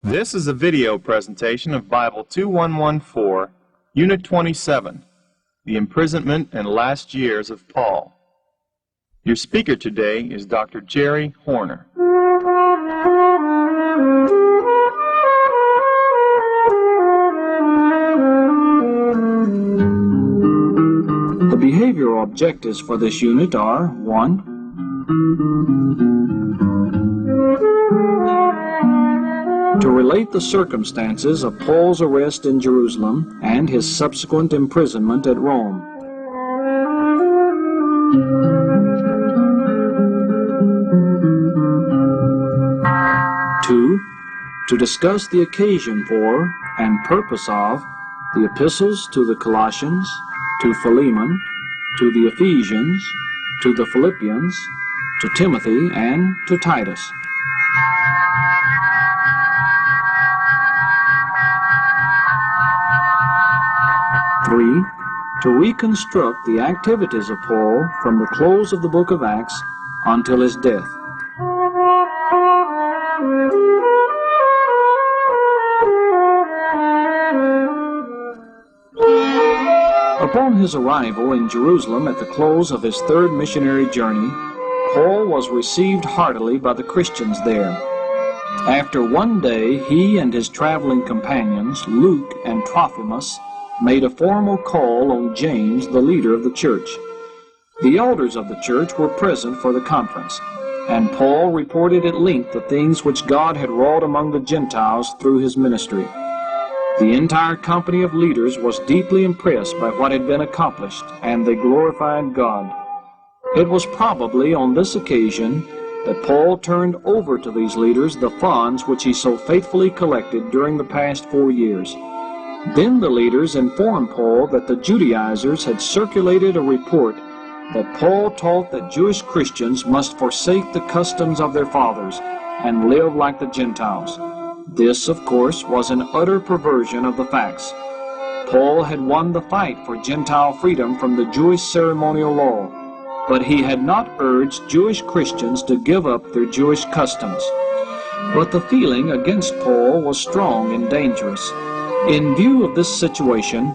This is a video presentation of Bible 2114, Unit 27, The Imprisonment and Last Years of Paul. Your speaker today is Dr. Jerry Horner. The behavioral objectives for this unit are 1. To relate the circumstances of Paul's arrest in Jerusalem and his subsequent imprisonment at Rome. 2. To discuss the occasion for and purpose of the epistles to the Colossians, to Philemon, to the Ephesians, to the Philippians, to Timothy, and to Titus. 3. To reconstruct the activities of Paul from the close of the book of Acts until his death. Upon his arrival in Jerusalem at the close of his third missionary journey, Paul was received heartily by the Christians there. After one day, he and his traveling companions, Luke and Trophimus, made a formal call on James, the leader of the church. The elders of the church were present for the conference, and Paul reported at length the things which God had wrought among the Gentiles through his ministry. The entire company of leaders was deeply impressed by what had been accomplished, and they glorified God. It was probably on this occasion that Paul turned over to these leaders the funds which he so faithfully collected during the past 4 years. Then the leaders informed Paul that the Judaizers had circulated a report that Paul taught that Jewish Christians must forsake the customs of their fathers and live like the Gentiles. This, of course, was an utter perversion of the facts. Paul had won the fight for Gentile freedom from the Jewish ceremonial law, but he had not urged Jewish Christians to give up their Jewish customs. But the feeling against Paul was strong and dangerous. In view of this situation,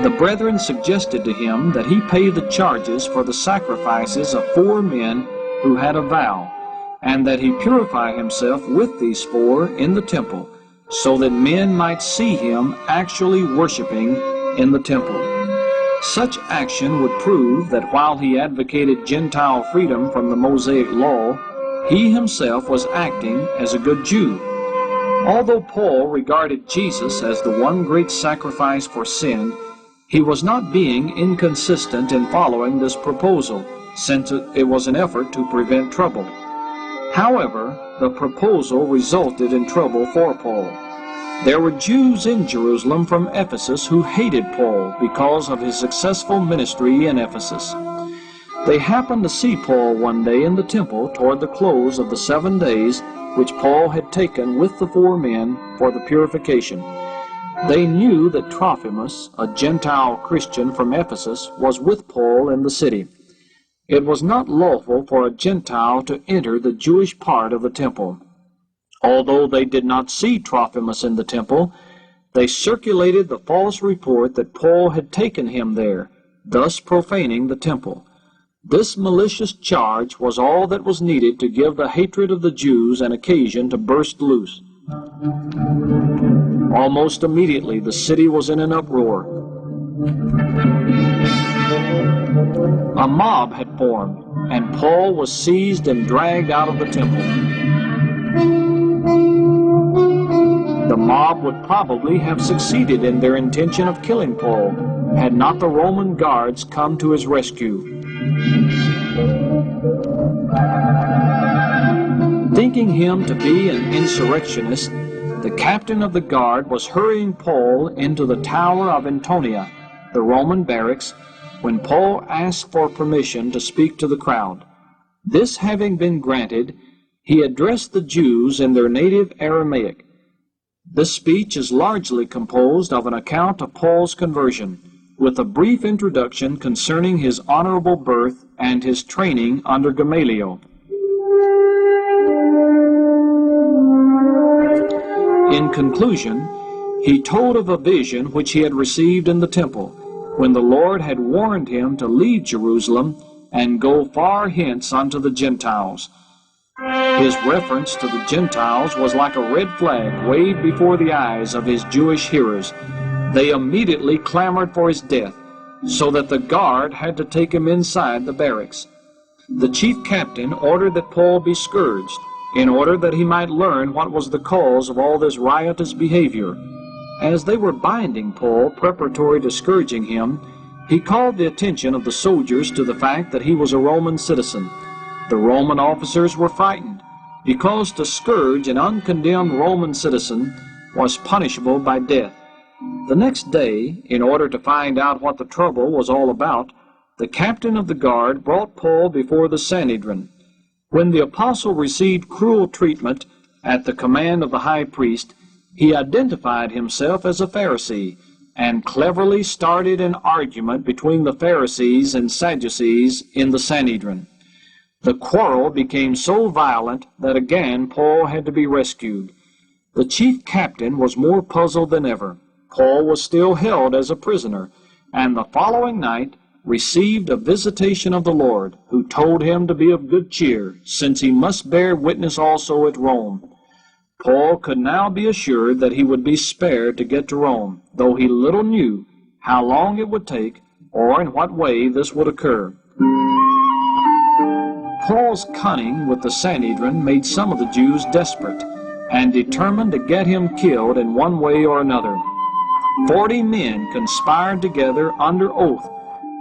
the brethren suggested to him that he pay the charges for the sacrifices of 4 men who had a vow, and that he purify himself with these 4 in the temple, so that men might see him actually worshiping in the temple. Such action would prove that while he advocated Gentile freedom from the Mosaic law, he himself was acting as a good Jew. Although Paul regarded Jesus as the one great sacrifice for sin, he was not being inconsistent in following this proposal, since it was an effort to prevent trouble. However, the proposal resulted in trouble for Paul. There were Jews in Jerusalem from Ephesus who hated Paul because of his successful ministry in Ephesus. They happened to see Paul one day in the temple toward the close of the 7 days which Paul had taken with the 4 men for the purification. They knew that Trophimus, a Gentile Christian from Ephesus, was with Paul in the city. It was not lawful for a Gentile to enter the Jewish part of the temple. Although they did not see Trophimus in the temple, they circulated the false report that Paul had taken him there, thus profaning the temple. This malicious charge was all that was needed to give the hatred of the Jews an occasion to burst loose. Almost immediately the city was in an uproar. A mob had formed, and Paul was seized and dragged out of the temple. The mob would probably have succeeded in their intention of killing Paul, had not the Roman guards come to his rescue. Thinking him to be an insurrectionist, the captain of the guard was hurrying Paul into the Tower of Antonia, the Roman barracks, when Paul asked for permission to speak to the crowd. This having been granted, he addressed the Jews in their native Aramaic. This speech is largely composed of an account of Paul's conversion, with a brief introduction concerning his honorable birth and his training under Gamaliel. In conclusion, he told of a vision which he had received in the temple, when the Lord had warned him to leave Jerusalem and go far hence unto the Gentiles. His reference to the Gentiles was like a red flag waved before the eyes of his Jewish hearers. They immediately clamored for his death, so that the guard had to take him inside the barracks. The chief captain ordered that Paul be scourged, in order that he might learn what was the cause of all this riotous behavior. As they were binding Paul preparatory to scourging him, he called the attention of the soldiers to the fact that he was a Roman citizen. The Roman officers were frightened, because to scourge an uncondemned Roman citizen was punishable by death. The next day, in order to find out what the trouble was all about, the captain of the guard brought Paul before the Sanhedrin. When the apostle received cruel treatment at the command of the high priest, he identified himself as a Pharisee and cleverly started an argument between the Pharisees and Sadducees in the Sanhedrin. The quarrel became so violent that again Paul had to be rescued. The chief captain was more puzzled than ever. Paul was still held as a prisoner, and the following night received a visitation of the Lord, who told him to be of good cheer, since he must bear witness also at Rome. Paul could now be assured that he would be spared to get to Rome, though he little knew how long it would take or in what way this would occur. Paul's cunning with the Sanhedrin made some of the Jews desperate and determined to get him killed in one way or another. 40 men conspired together under oath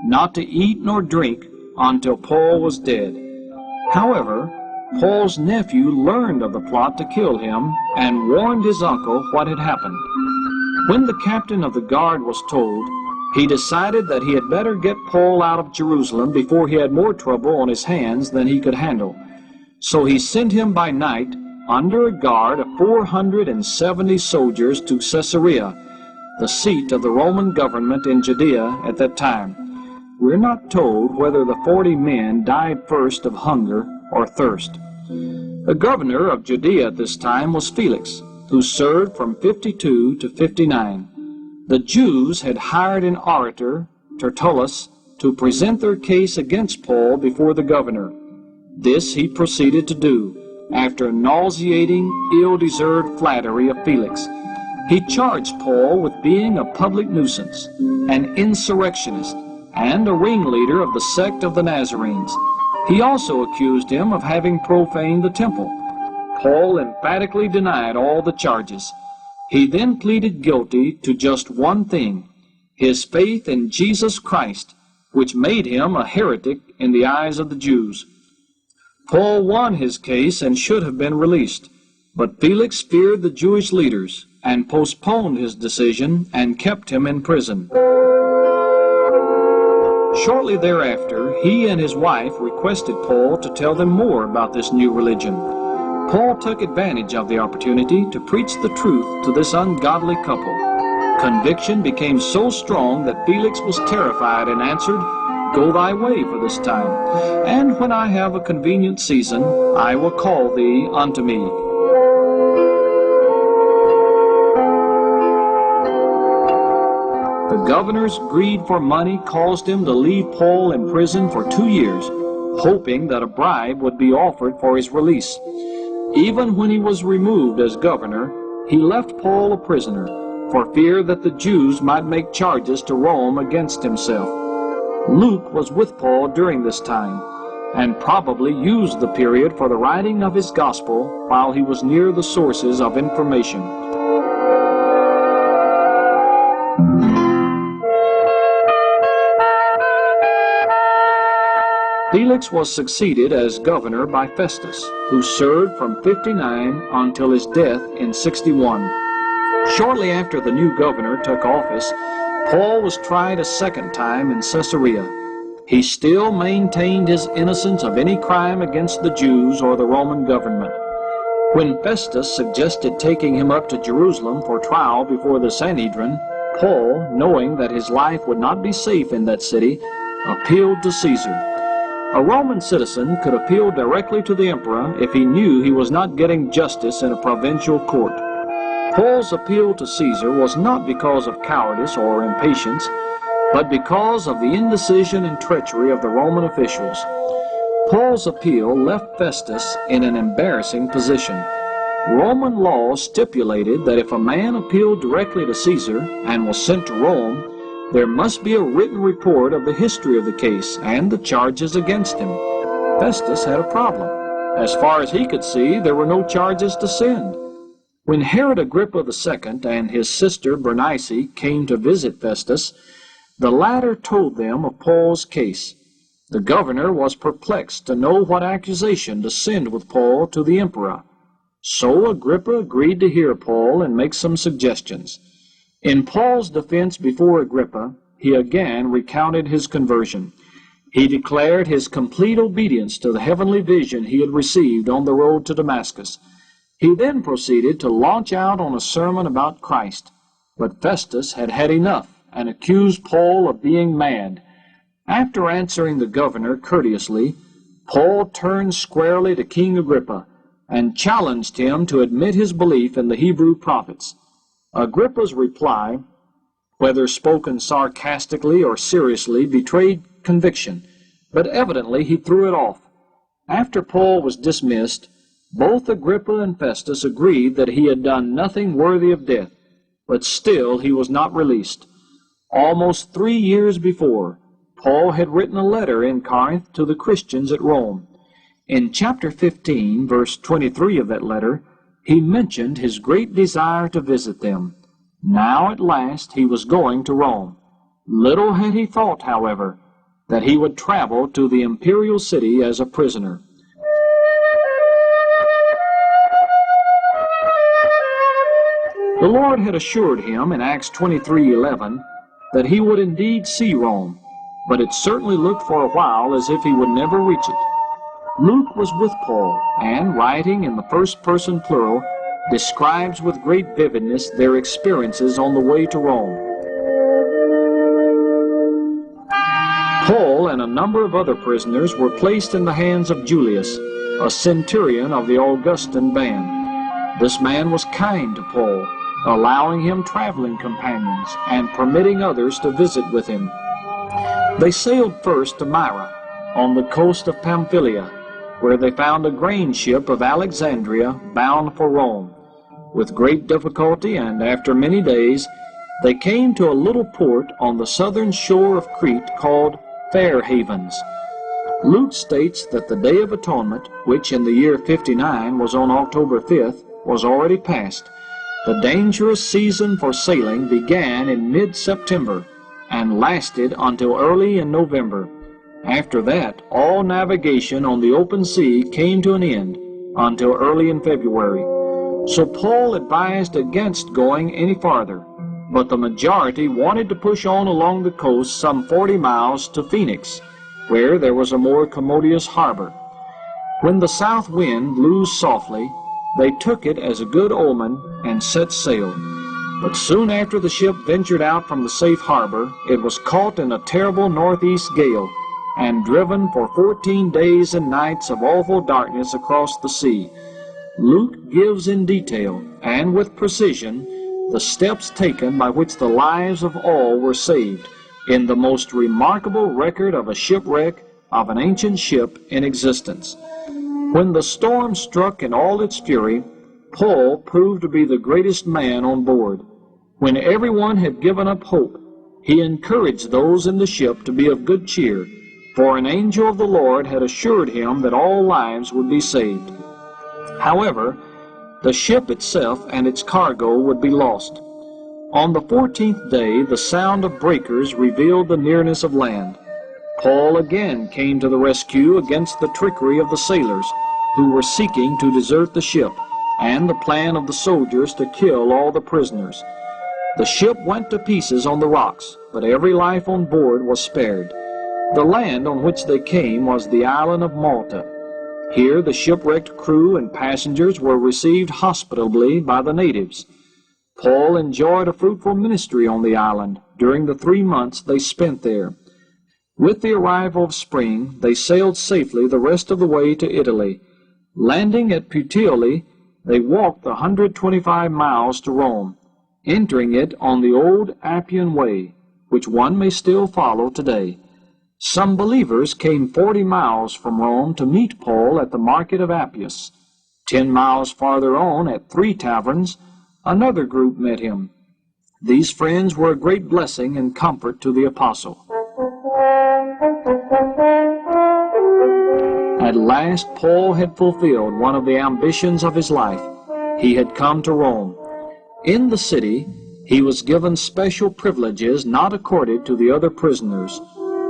not to eat nor drink until Paul was dead. However, Paul's nephew learned of the plot to kill him and warned his uncle what had happened. When the captain of the guard was told, he decided that he had better get Paul out of Jerusalem before he had more trouble on his hands than he could handle. So he sent him by night under a guard of 470 soldiers to Caesarea, the seat of the Roman government in Judea at that time. We're not told whether the 40 men died first of hunger or thirst. The governor of Judea at this time was Felix, who served from 52 to 59. The Jews had hired an orator, Tertullus, to present their case against Paul before the governor. This he proceeded to do, after nauseating, ill-deserved flattery of Felix. He charged Paul with being a public nuisance, an insurrectionist, and a ringleader of the sect of the Nazarenes. He also accused him of having profaned the temple. Paul emphatically denied all the charges. He then pleaded guilty to just one thing, his faith in Jesus Christ, which made him a heretic in the eyes of the Jews. Paul won his case and should have been released, but Felix feared the Jewish leaders and postponed his decision and kept him in prison. Shortly thereafter, he and his wife requested Paul to tell them more about this new religion. Paul took advantage of the opportunity to preach the truth to this ungodly couple. Conviction became so strong that Felix was terrified and answered, "Go thy way for this time, and when I have a convenient season, I will call thee unto me." The governor's greed for money caused him to leave Paul in prison for 2 years, hoping that a bribe would be offered for his release. Even when he was removed as governor, he left Paul a prisoner, for fear that the Jews might make charges to Rome against himself. Luke was with Paul during this time, and probably used the period for the writing of his gospel while he was near the sources of information. Felix was succeeded as governor by Festus, who served from 59 until his death in 61. Shortly after the new governor took office, Paul was tried a second time in Caesarea. He still maintained his innocence of any crime against the Jews or the Roman government. When Festus suggested taking him up to Jerusalem for trial before the Sanhedrin, Paul, knowing that his life would not be safe in that city, appealed to Caesar. A Roman citizen could appeal directly to the emperor if he knew he was not getting justice in a provincial court. Paul's appeal to Caesar was not because of cowardice or impatience, but because of the indecision and treachery of the Roman officials. Paul's appeal left Festus in an embarrassing position. Roman law stipulated that if a man appealed directly to Caesar and was sent to Rome, there must be a written report of the history of the case and the charges against him. Festus had a problem. As far as he could see, there were no charges to send. When Herod Agrippa II and his sister Bernice came to visit Festus, the latter told them of Paul's case. The governor was perplexed to know what accusation to send with Paul to the emperor. So Agrippa agreed to hear Paul and make some suggestions. In Paul's defense before Agrippa, he again recounted his conversion. He declared his complete obedience to the heavenly vision he had received on the road to Damascus. He then proceeded to launch out on a sermon about Christ. But Festus had had enough and accused Paul of being mad. After answering the governor courteously, Paul turned squarely to King Agrippa and challenged him to admit his belief in the Hebrew prophets. Agrippa's reply, whether spoken sarcastically or seriously, betrayed conviction, but evidently he threw it off. After Paul was dismissed, both Agrippa and Festus agreed that he had done nothing worthy of death, but still he was not released. Almost 3 years before, Paul had written a letter in Corinth to the Christians at Rome. In chapter 15, verse 23 of that letter, he mentioned his great desire to visit them. Now at last he was going to Rome. Little had he thought, however, that he would travel to the imperial city as a prisoner. The Lord had assured him in Acts 23:11 that he would indeed see Rome, but it certainly looked for a while as if he would never reach it. Luke was with Paul, and, writing in the first-person plural, describes with great vividness their experiences on the way to Rome. Paul and a number of other prisoners were placed in the hands of Julius, a centurion of the Augustan band. This man was kind to Paul, allowing him traveling companions and permitting others to visit with him. They sailed first to Myra, on the coast of Pamphylia, where they found a grain ship of Alexandria bound for Rome. With great difficulty and after many days, they came to a little port on the southern shore of Crete called Fair Havens. Luke states that the Day of Atonement, which in the year 59 was on October 5th, was already past. The dangerous season for sailing began in mid-September and lasted until early in November. After that, all navigation on the open sea came to an end until early in February. So Paul advised against going any farther, but the majority wanted to push on along the coast some 40 miles to Phoenix, where there was a more commodious harbor. When the south wind blew softly, they took it as a good omen and set sail. But soon after the ship ventured out from the safe harbor, it was caught in a terrible northeast gale and driven for 14 days and nights of awful darkness across the sea. Luke gives in detail and with precision the steps taken by which the lives of all were saved in the most remarkable record of a shipwreck of an ancient ship in existence. When the storm struck in all its fury, Paul proved to be the greatest man on board. When everyone had given up hope, he encouraged those in the ship to be of good cheer, for an angel of the Lord had assured him that all lives would be saved. However, the ship itself and its cargo would be lost. On the 14th day, the sound of breakers revealed the nearness of land. Paul again came to the rescue against the trickery of the sailors, who were seeking to desert the ship, and the plan of the soldiers to kill all the prisoners. The ship went to pieces on the rocks, but every life on board was spared. The land on which they came was the island of Malta. Here the shipwrecked crew and passengers were received hospitably by the natives. Paul enjoyed a fruitful ministry on the island during the 3 months they spent there. With the arrival of spring, they sailed safely the rest of the way to Italy. Landing at Puteoli, they walked the 125 miles to Rome, entering it on the old Appian Way, which one may still follow today. Some believers came 40 miles from Rome to meet Paul at the market of Appius. 10 miles farther on, at 3 taverns, another group met him. These friends were a great blessing and comfort to the apostle. At last, Paul had fulfilled one of the ambitions of his life. He had come to Rome. In the city, he was given special privileges not accorded to the other prisoners.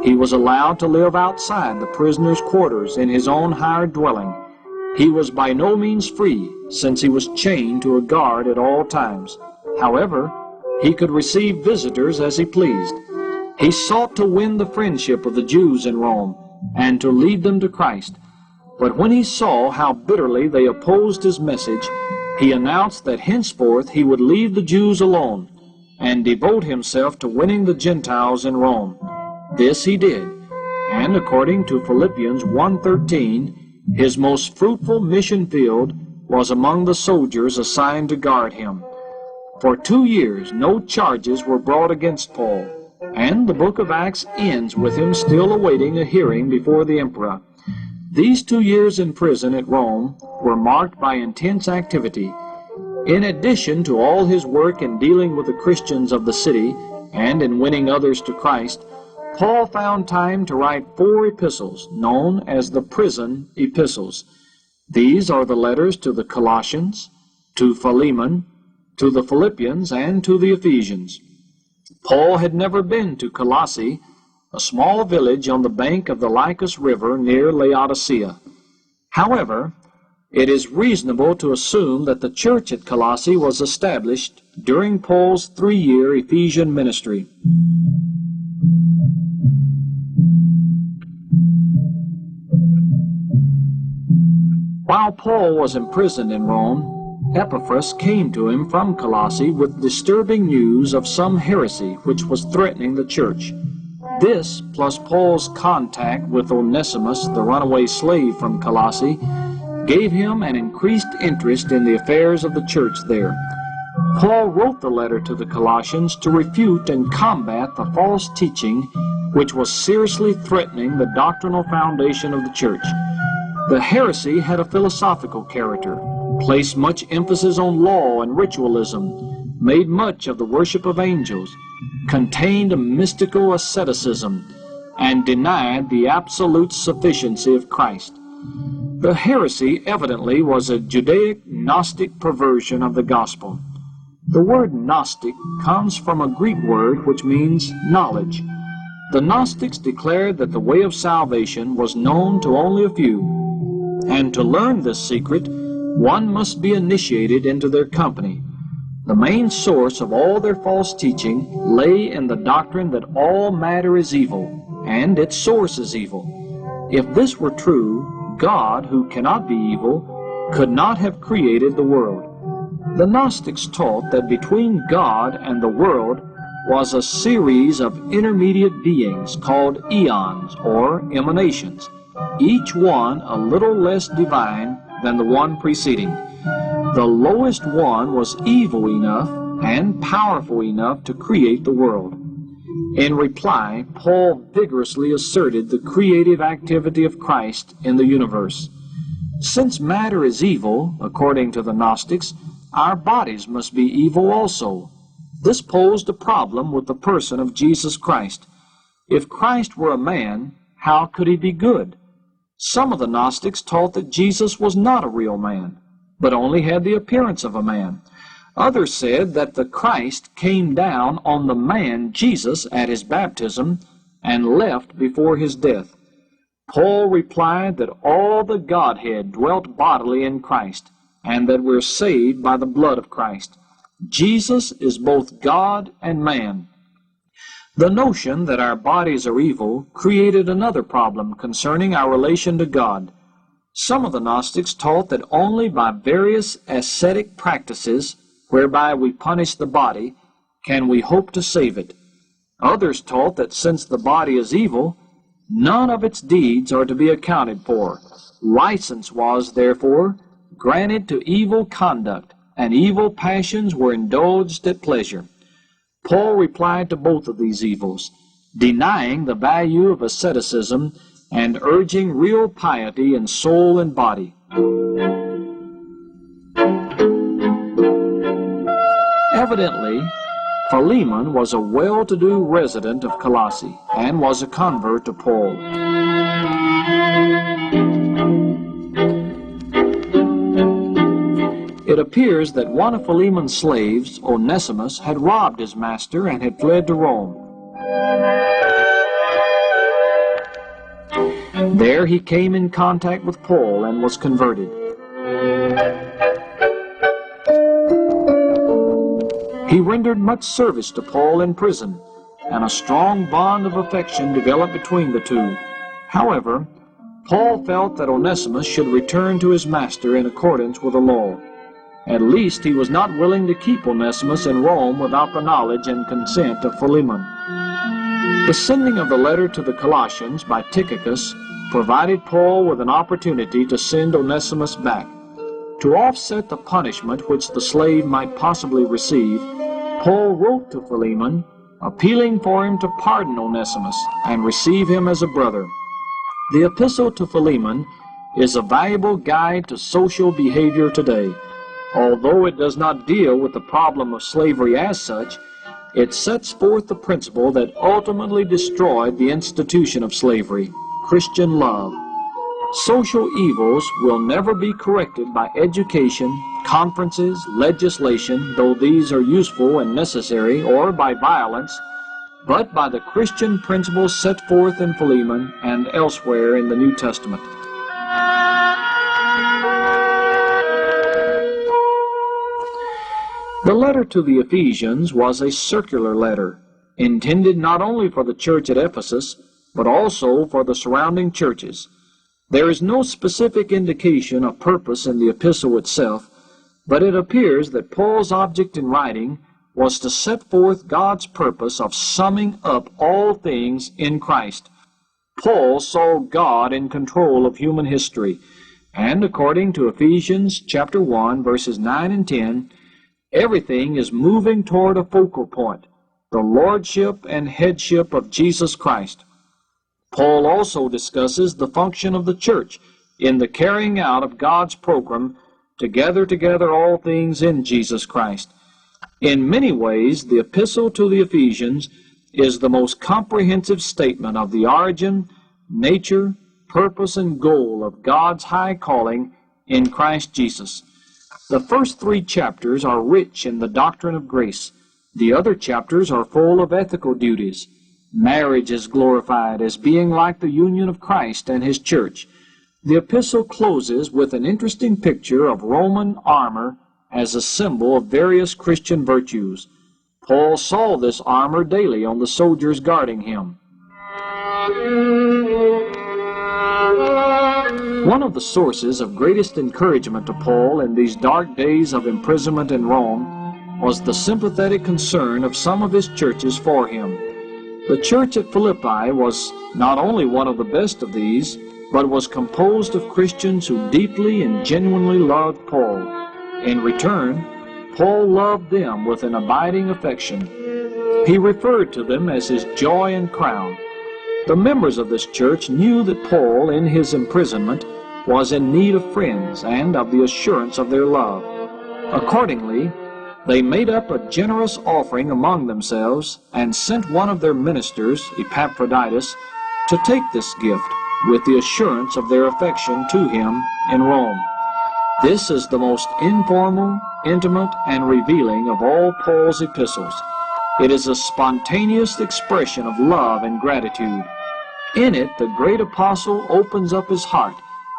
He was allowed to live outside the prisoners' quarters in his own hired dwelling. He was by no means free, since he was chained to a guard at all times. However, he could receive visitors as he pleased. He sought to win the friendship of the Jews in Rome and to lead them to Christ. But when he saw how bitterly they opposed his message, he announced that henceforth he would leave the Jews alone and devote himself to winning the Gentiles in Rome. This he did, and according to Philippians 1:13, his most fruitful mission field was among the soldiers assigned to guard him. For 2 years no charges were brought against Paul, and the book of Acts ends with him still awaiting a hearing before the emperor. These 2 years in prison at Rome were marked by intense activity. In addition to all his work in dealing with the Christians of the city and in winning others to Christ, Paul found time to write 4 epistles known as the prison epistles. These are the letters to the Colossians, to Philemon, to the Philippians, and to the Ephesians. Paul had never been to Colossae, a small village on the bank of the Lycus River near Laodicea. However, it is reasonable to assume that the church at Colossae was established during Paul's 3-year Ephesian ministry. While Paul was imprisoned in Rome, Epaphras came to him from Colossae with disturbing news of some heresy which was threatening the church. This, plus Paul's contact with Onesimus, the runaway slave from Colossae, gave him an increased interest in the affairs of the church there. Paul wrote the letter to the Colossians to refute and combat the false teaching which was seriously threatening the doctrinal foundation of the church. The heresy had a philosophical character, placed much emphasis on law and ritualism, made much of the worship of angels, contained a mystical asceticism, and denied the absolute sufficiency of Christ. The heresy evidently was a Judaic Gnostic perversion of the gospel. The word Gnostic comes from a Greek word which means knowledge. The Gnostics declared that the way of salvation was known to only a few, and to learn this secret, one must be initiated into their company. The main source of all their false teaching lay in the doctrine that all matter is evil, and its source is evil. If this were true, God, who cannot be evil, could not have created the world. The Gnostics taught that between God and the world was a series of intermediate beings called eons, or emanations, each one a little less divine than the one preceding. The lowest one was evil enough and powerful enough to create the world. In reply, Paul vigorously asserted the creative activity of Christ in the universe. Since matter is evil, according to the Gnostics, our bodies must be evil also. This posed a problem with the person of Jesus Christ. If Christ were a man, how could he be good? Some of the Gnostics taught that Jesus was not a real man, but only had the appearance of a man. Others said that the Christ came down on the man Jesus at his baptism and left before his death. Paul replied that all the Godhead dwelt bodily in Christ, and that we're saved by the blood of Christ. Jesus is both God and man. The notion that our bodies are evil created another problem concerning our relation to God. Some of the Gnostics taught that only by various ascetic practices, whereby we punish the body, can we hope to save it. Others taught that since the body is evil, none of its deeds are to be accounted for. License was, therefore, granted to evil conduct, and evil passions were indulged at pleasure. Paul replied to both of these evils, denying the value of asceticism and urging real piety in soul and body. Evidently, Philemon was a well-to-do resident of Colossae and was a convert to Paul. It appears that one of Philemon's slaves, Onesimus, had robbed his master and had fled to Rome. There he came in contact with Paul and was converted. He rendered much service to Paul in prison, and a strong bond of affection developed between the two. However, Paul felt that Onesimus should return to his master in accordance with the law. At least he was not willing to keep Onesimus in Rome without the knowledge and consent of Philemon. The sending of the letter to the Colossians by Tychicus provided Paul with an opportunity to send Onesimus back. To offset the punishment which the slave might possibly receive, Paul wrote to Philemon, appealing for him to pardon Onesimus and receive him as a brother. The epistle to Philemon is a valuable guide to social behavior today. Although it does not deal with the problem of slavery as such, it sets forth the principle that ultimately destroyed the institution of slavery, Christian love. Social evils will never be corrected by education, conferences, legislation, though these are useful and necessary, or by violence, but by the Christian principles set forth in Philemon and elsewhere in the New Testament. The letter to the Ephesians was a circular letter, intended not only for the church at Ephesus, but also for the surrounding churches. There is no specific indication of purpose in the epistle itself, but it appears that Paul's object in writing was to set forth God's purpose of summing up all things in Christ. Paul saw God in control of human history, and according to Ephesians chapter 1, verses 9 and 10, everything is moving toward a focal point, the lordship and headship of Jesus Christ. Paul also discusses the function of the church in the carrying out of God's program to gather together all things in Jesus Christ. In many ways, the epistle to the Ephesians is the most comprehensive statement of the origin, nature, purpose, and goal of God's high calling in Christ Jesus. The first 3 chapters are rich in the doctrine of grace. The other chapters are full of ethical duties. Marriage is glorified as being like the union of Christ and His church. The epistle closes with an interesting picture of Roman armor as a symbol of various Christian virtues. Paul saw this armor daily on the soldiers guarding him. One of the sources of greatest encouragement to Paul in these dark days of imprisonment in Rome was the sympathetic concern of some of his churches for him. The church at Philippi was not only one of the best of these, but was composed of Christians who deeply and genuinely loved Paul. In return, Paul loved them with an abiding affection. He referred to them as his joy and crown. The members of this church knew that Paul, in his imprisonment, was in need of friends and of the assurance of their love. Accordingly, they made up a generous offering among themselves and sent one of their ministers, Epaphroditus, to take this gift with the assurance of their affection to him in Rome. This is the most informal, intimate, and revealing of all Paul's epistles. It is a spontaneous expression of love and gratitude. In it, the great apostle opens up his heart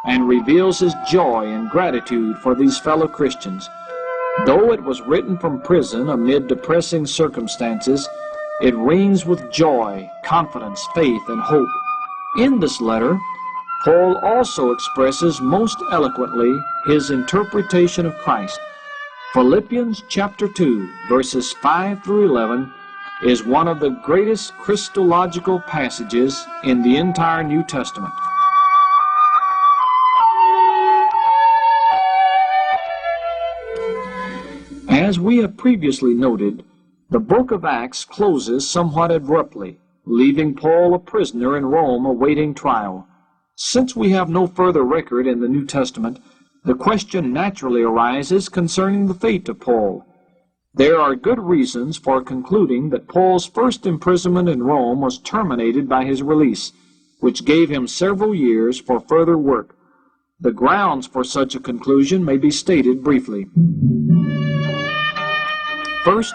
and reveals his joy and gratitude for these fellow Christians. Though it was written from prison amid depressing circumstances, it rings with joy, confidence, faith, and hope. In this letter, Paul also expresses most eloquently his interpretation of Christ. Philippians chapter 2, verses 5 through 11, is one of the greatest Christological passages in the entire New Testament. As we have previously noted, the book of Acts closes somewhat abruptly, leaving Paul a prisoner in Rome awaiting trial. Since we have no further record in the New Testament, the question naturally arises concerning the fate of Paul. There are good reasons for concluding that Paul's first imprisonment in Rome was terminated by his release, which gave him several years for further work. The grounds for such a conclusion may be stated briefly. First,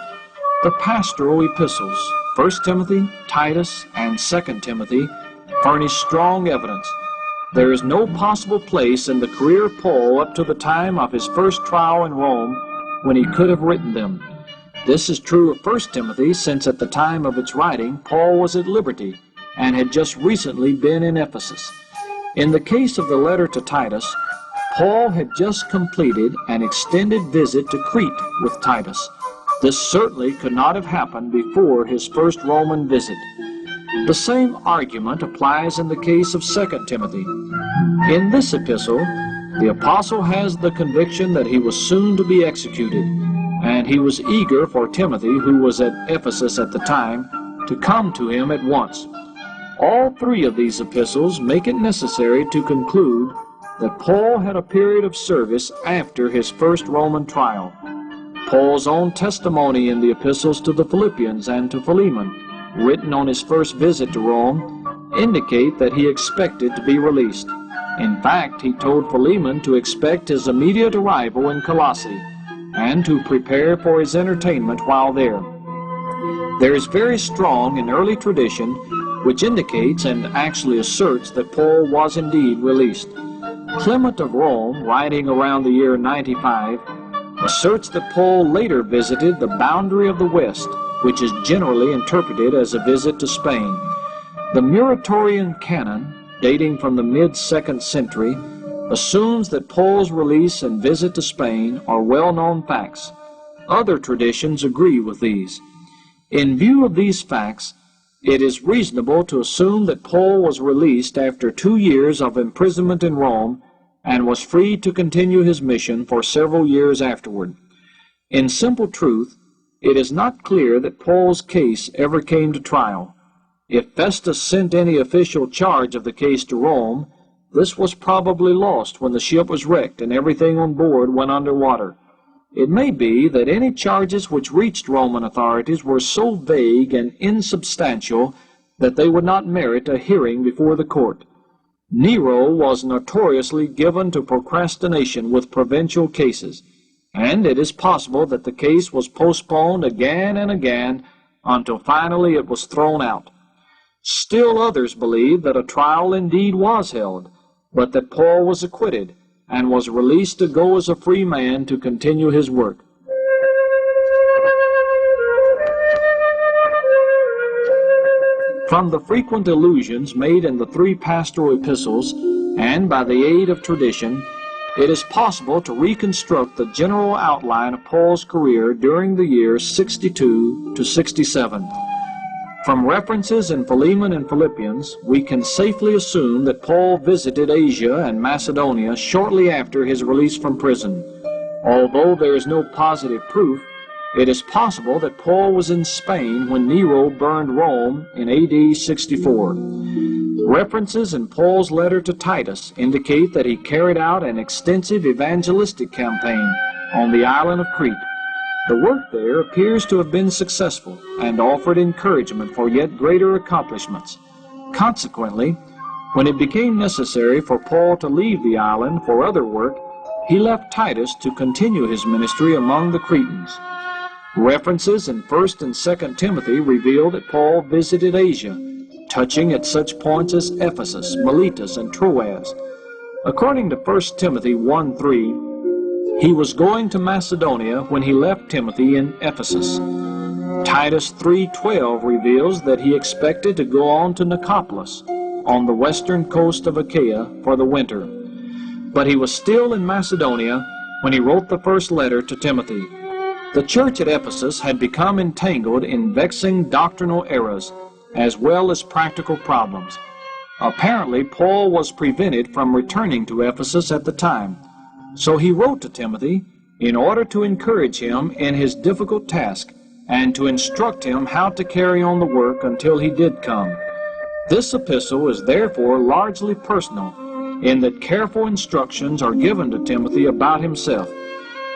the pastoral epistles, 1 Timothy, Titus, and 2 Timothy, furnish strong evidence. There is no possible place in the career of Paul up to the time of his first trial in Rome when he could have written them. This is true of 1 Timothy, since at the time of its writing, Paul was at liberty and had just recently been in Ephesus. In the case of the letter to Titus, Paul had just completed an extended visit to Crete with Titus. This certainly could not have happened before his first Roman visit. The same argument applies in the case of 2 Timothy. In this epistle, the apostle has the conviction that he was soon to be executed, and he was eager for Timothy, who was at Ephesus at the time, to come to him at once. All three of these epistles make it necessary to conclude that Paul had a period of service after his first Roman trial. Paul's own testimony in the epistles to the Philippians and to Philemon, written on his first visit to Rome, indicate that he expected to be released. In fact, he told Philemon to expect his immediate arrival in Colossae and to prepare for his entertainment while there. There is very strong and early tradition which indicates and actually asserts that Paul was indeed released. Clement of Rome, writing around the year 95, asserts that Paul later visited the boundary of the West, which is generally interpreted as a visit to Spain. The Muratorian canon, dating from the mid-2nd century, assumes that Paul's release and visit to Spain are well-known facts. Other traditions agree with these. In view of these facts, it is reasonable to assume that Paul was released after 2 years of imprisonment in Rome and was free to continue his mission for several years afterward. In simple truth, it is not clear that Paul's case ever came to trial. If Festus sent any official charge of the case to Rome, this was probably lost when the ship was wrecked and everything on board went under water. It may be that any charges which reached Roman authorities were so vague and insubstantial that they would not merit a hearing before the court. Nero was notoriously given to procrastination with provincial cases, and it is possible that the case was postponed again and again until finally it was thrown out. Still others believe that a trial indeed was held, but that Paul was acquitted and was released to go as a free man to continue his work. From the frequent allusions made in the three pastoral epistles, and by the aid of tradition, it is possible to reconstruct the general outline of Paul's career during the years 62 to 67. From references in Philemon and Philippians, we can safely assume that Paul visited Asia and Macedonia shortly after his release from prison. Although there is no positive proof, it is possible that Paul was in Spain when Nero burned Rome in AD 64. References in Paul's letter to Titus indicate that he carried out an extensive evangelistic campaign on the island of Crete. The work there appears to have been successful and offered encouragement for yet greater accomplishments. Consequently, when it became necessary for Paul to leave the island for other work, he left Titus to continue his ministry among the Cretans. References in 1 and 2 Timothy reveal that Paul visited Asia, touching at such points as Ephesus, Miletus, and Troas. According to 1 Timothy 1:3, he was going to Macedonia when he left Timothy in Ephesus. Titus 3:12 reveals that he expected to go on to Nicopolis, on the western coast of Achaia, for the winter. But he was still in Macedonia when he wrote the first letter to Timothy. The church at Ephesus had become entangled in vexing doctrinal errors, as well as practical problems. Apparently, Paul was prevented from returning to Ephesus at the time. So he wrote to Timothy, in order to encourage him in his difficult task and to instruct him how to carry on the work until he did come. This epistle is therefore largely personal, in that careful instructions are given to Timothy about himself.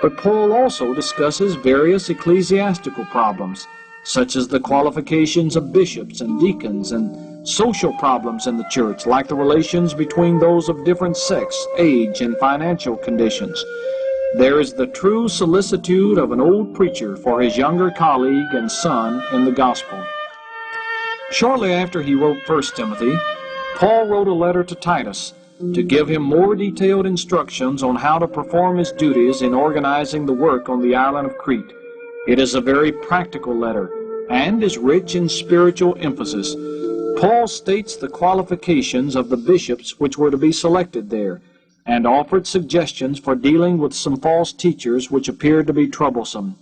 But Paul also discusses various ecclesiastical problems, such as the qualifications of bishops and deacons, and social problems in the church, like the relations between those of different sex, age, and financial conditions. There is the true solicitude of an old preacher for his younger colleague and son in the gospel. Shortly after he wrote 1 Timothy, Paul wrote a letter to Titus to give him more detailed instructions on how to perform his duties in organizing the work on the island of Crete. It is a very practical letter and is rich in spiritual emphasis. Paul states the qualifications of the bishops which were to be selected there, and offered suggestions for dealing with some false teachers which appeared to be troublesome.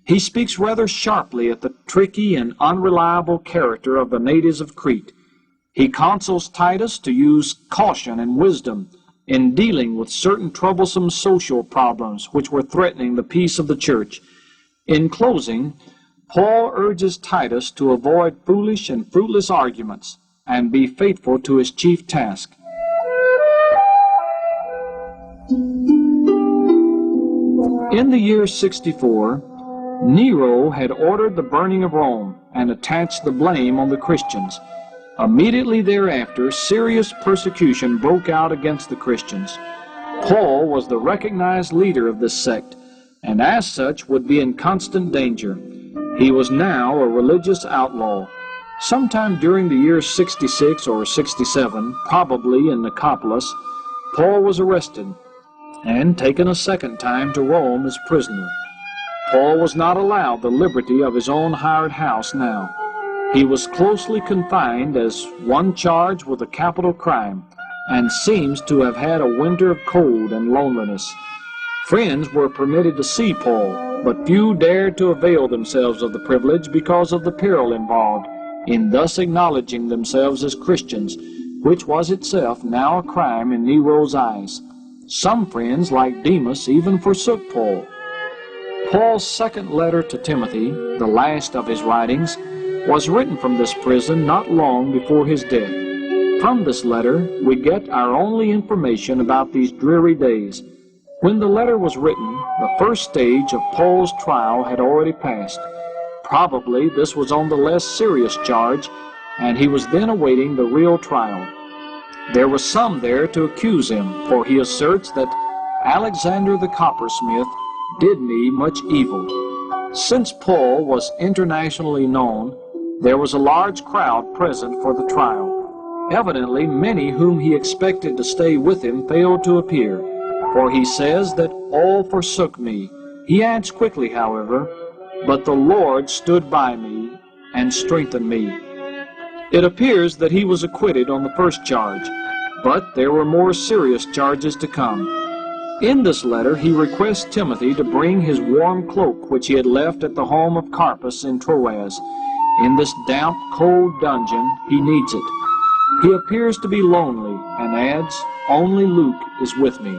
He speaks rather sharply at the tricky and unreliable character of the natives of Crete. He counsels Titus to use caution and wisdom in dealing with certain troublesome social problems which were threatening the peace of the church. In closing, Paul urges Titus to avoid foolish and fruitless arguments and be faithful to his chief task. In the year 64, Nero had ordered the burning of Rome and attached the blame on the Christians. Immediately thereafter, serious persecution broke out against the Christians. Paul was the recognized leader of this sect, and as such would be in constant danger. He was now a religious outlaw. Sometime during the year 66 or 67, probably in Nicopolis, Paul was arrested and taken a second time to Rome as prisoner. Paul was not allowed the liberty of his own hired house now. He was closely confined as one charged with a capital crime, and seems to have had a winter of cold and loneliness. Friends were permitted to see Paul, but few dared to avail themselves of the privilege because of the peril involved in thus acknowledging themselves as Christians, which was itself now a crime in Nero's eyes. Some friends, like Demas, even forsook Paul. Paul's second letter to Timothy, the last of his writings, was written from this prison not long before his death. From this letter, we get our only information about these dreary days. When the letter was written, the first stage of Paul's trial had already passed. Probably this was on the less serious charge, and he was then awaiting the real trial. There was some there to accuse him, for he asserts that Alexander the coppersmith did me much evil. Since Paul was internationally known, there was a large crowd present for the trial. Evidently, many whom he expected to stay with him failed to appear, for he says that all forsook me. He adds quickly, however, "But the Lord stood by me and strengthened me." It appears that he was acquitted on the first charge, but there were more serious charges to come. In this letter, he requests Timothy to bring his warm cloak which he had left at the home of Carpus in Troas. In this damp, cold dungeon, he needs it. He appears to be lonely and adds, "Only Luke is with me."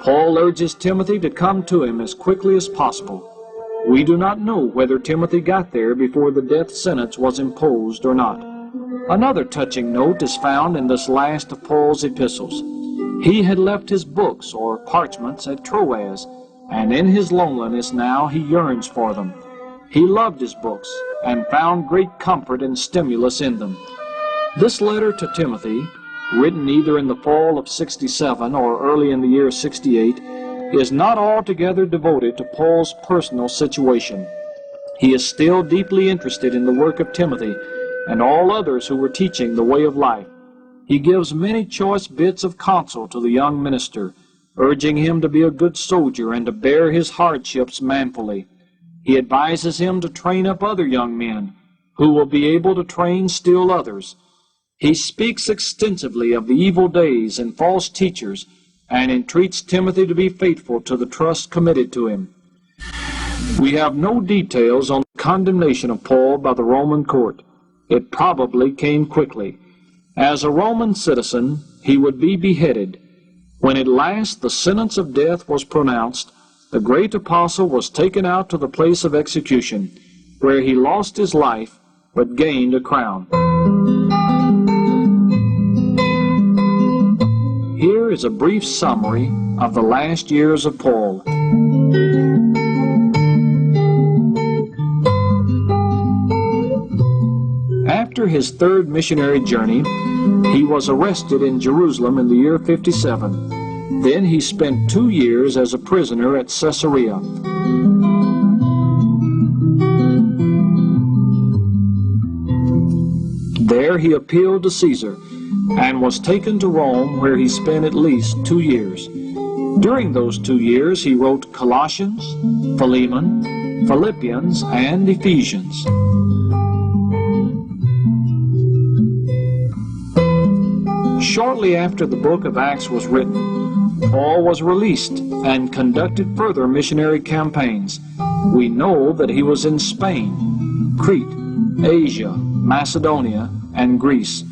Paul urges Timothy to come to him as quickly as possible. We do not know whether Timothy got there before the death sentence was imposed or not. Another touching note is found in this last of Paul's epistles. He had left his books or parchments at Troas, and in his loneliness now he yearns for them. He loved his books and found great comfort and stimulus in them. This letter to Timothy, written either in the fall of 67 or early in the year 68, is not altogether devoted to Paul's personal situation. He is still deeply interested in the work of Timothy and all others who were teaching the way of life. He gives many choice bits of counsel to the young minister, urging him to be a good soldier and to bear his hardships manfully. He advises him to train up other young men, who will be able to train still others. He speaks extensively of the evil days and false teachers, and entreats Timothy to be faithful to the trust committed to him. We have no details on the condemnation of Paul by the Roman court. It probably came quickly. As a Roman citizen, he would be beheaded. When at last the sentence of death was pronounced, the great apostle was taken out to the place of execution, where he lost his life but gained a crown. Here is a brief summary of the last years of Paul. After his third missionary journey, he was arrested in Jerusalem in the year 57. Then he spent 2 years as a prisoner at Caesarea. There he appealed to Caesar and was taken to Rome, where he spent at least 2 years. During those 2 years, he wrote Colossians, Philemon, Philippians, and Ephesians. Shortly after the book of Acts was written, Paul was released and conducted further missionary campaigns. We know that he was in Spain, Crete, Asia, Macedonia, and Greece.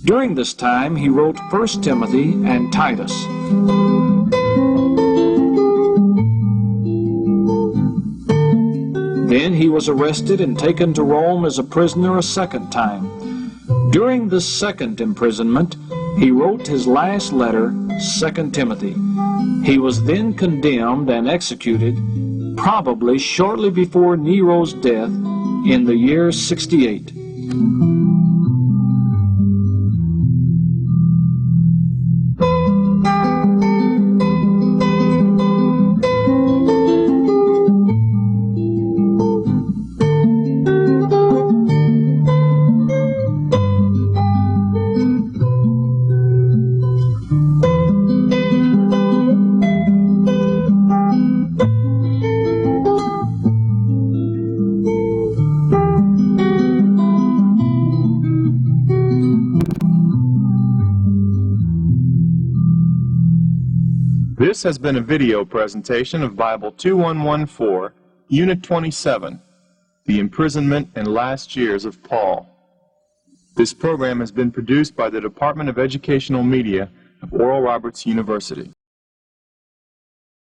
During this time, he wrote 1 Timothy and Titus. Then he was arrested and taken to Rome as a prisoner a second time. During this second imprisonment, he wrote his last letter, 2 Timothy. He was then condemned and executed, probably shortly before Nero's death in the year 68. This has been a video presentation of Bible 2114, Unit 27, The Imprisonment and Last Years of Paul. This program has been produced by the Department of Educational Media of Oral Roberts University.